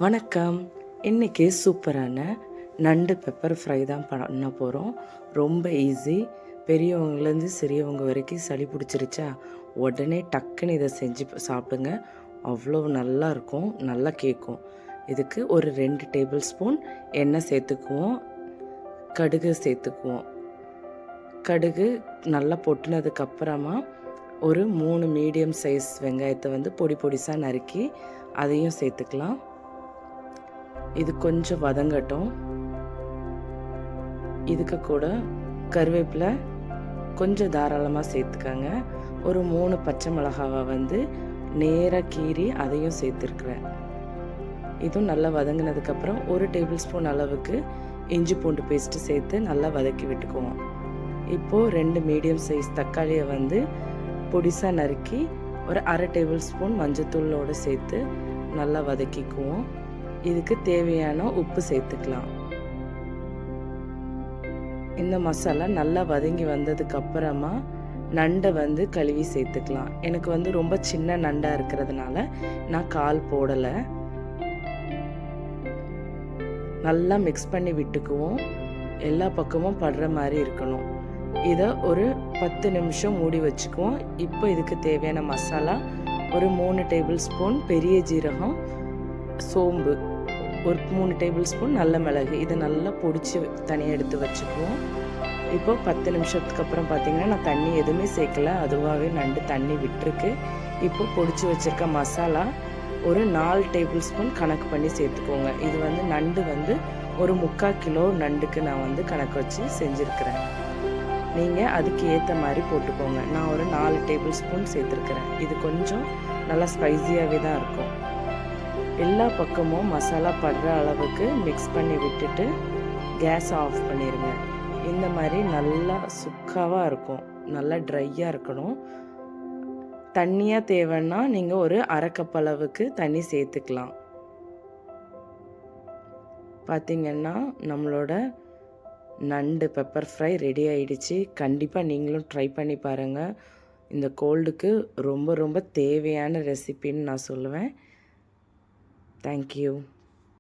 வணக்கம். இன்றைக்கி சூப்பரான நண்டு பெப்பர் ஃப்ரை தான் பண்ண போகிறோம். ரொம்ப ஈஸி. பெரியவங்கலேருந்து சிறியவங்க வரைக்கும் சளி பிடிச்சிருச்சா உடனே டக்குன்னு இதை செஞ்சு சாப்பிடுங்க. அவ்வளோ நல்லா இருக்கும், நல்லா கேட்கும். இதுக்கு ஒரு 2 டேபிள் ஸ்பூன் எண்ணெய் சேர்த்துக்குவோம். கடுகு சேர்த்துக்குவோம். கடுகு நல்லா பொட்டுனதுக்கப்புறமா ஒரு 3 மீடியம் சைஸ் வெங்காயத்தை பொடி பொடிசாக நறுக்கி அதையும் சேர்த்துக்கலாம். இது கொஞ்சம் வதங்கட்டும். இதுக்கு கூட கருவேப்பிலை கொஞ்சம் தாராளமாக சேர்த்துக்கங்க. ஒரு 3 பச்சை மிளகாவை நேராக கீறி அதையும் சேர்த்துருக்குறேன். இதுவும் நல்லா வதங்கினதுக்கப்புறம் 1 டேபிள் ஸ்பூன் அளவுக்கு இஞ்சி பூண்டு பேஸ்ட்டு சேர்த்து நல்லா வதக்கி விட்டுக்குவோம். இப்போது 2 மீடியம் சைஸ் தக்காளியை பொடிசாக நறுக்கி ஒரு 1/2 டேபிள் ஸ்பூன் மஞ்சத்தூளோடு சேர்த்து நல்லா வதக்கிக்குவோம். இதுக்கு தேவையான உப்பு சேர்த்துக்கலாம். இந்த மசாலா நல்லா வதங்கி வந்ததுக்கு அப்புறமா நண்டை கழுவி சேர்த்துக்கலாம். எனக்கு ரொம்ப சின்ன நண்டாக இருக்கிறதுனால நான் கால் போடலை. நல்லா மிக்ஸ் பண்ணி விட்டுக்குவோம். எல்லா பக்கமும் படுற மாதிரி இருக்கணும். இதை ஒரு 10 நிமிஷம் மூடி வச்சுக்குவோம். இப்போ இதுக்கு தேவையான மசாலா ஒரு 3 டேபிள் ஸ்பூன் பெரிய ஜீரகம், சோம்பு, ஒரு 3 டேபிள் ஸ்பூன் நல்ல மிளகு, இதை நல்லா பொடிச்சு தனியாக எடுத்து வச்சுக்குவோம். இப்போ 10 நிமிஷத்துக்கு அப்புறம் பார்த்திங்கன்னா நான் தண்ணி எதுவுமே சேர்க்கல, அதுவாகவே நண்டு தண்ணி விட்டுருக்கு. இப்போ பொடிச்சு வச்சுருக்க மசாலா ஒரு 4 டேபிள் ஸ்பூன் கணக்கு பண்ணி சேர்த்துக்கோங்க. இது நண்டு ஒரு 3/4 கிலோ நண்டுக்கு நான் கணக்கு வச்சு செஞ்சுருக்கிறேன். நீங்கள் அதுக்கு ஏற்ற மாதிரி போட்டுக்கோங்க. நான் ஒரு 4 டேபிள் ஸ்பூன் சேர்த்துருக்குறேன். இது கொஞ்சம் நல்லா ஸ்பைஸியாகவே தான் இருக்கும். எல்லா பக்கமும் மசாலா படுற அளவுக்கு மிக்ஸ் பண்ணி விட்டுட்டு கேஸ் ஆஃப் பண்ணிடுங்க. இந்த மாதிரி நல்லா சுக்காவாக இருக்கும், நல்லா ட்ரையாக இருக்கணும். தண்ணியாக தேவைன்னா நீங்கள் ஒரு 1/2 கப் அளவுக்கு தண்ணி சேர்த்துக்கலாம். பார்த்திங்கன்னா நம்மளோட நண்டு பெப்பர் ஃப்ரை ரெடி ஆகிடுச்சு. கண்டிப்பாக நீங்களும் ட்ரை பண்ணி பாருங்கள். இந்த கோல்டுக்கு ரொம்ப ரொம்ப தேவையான ரெசிபின்னு நான் சொல்லுவேன். Thank you.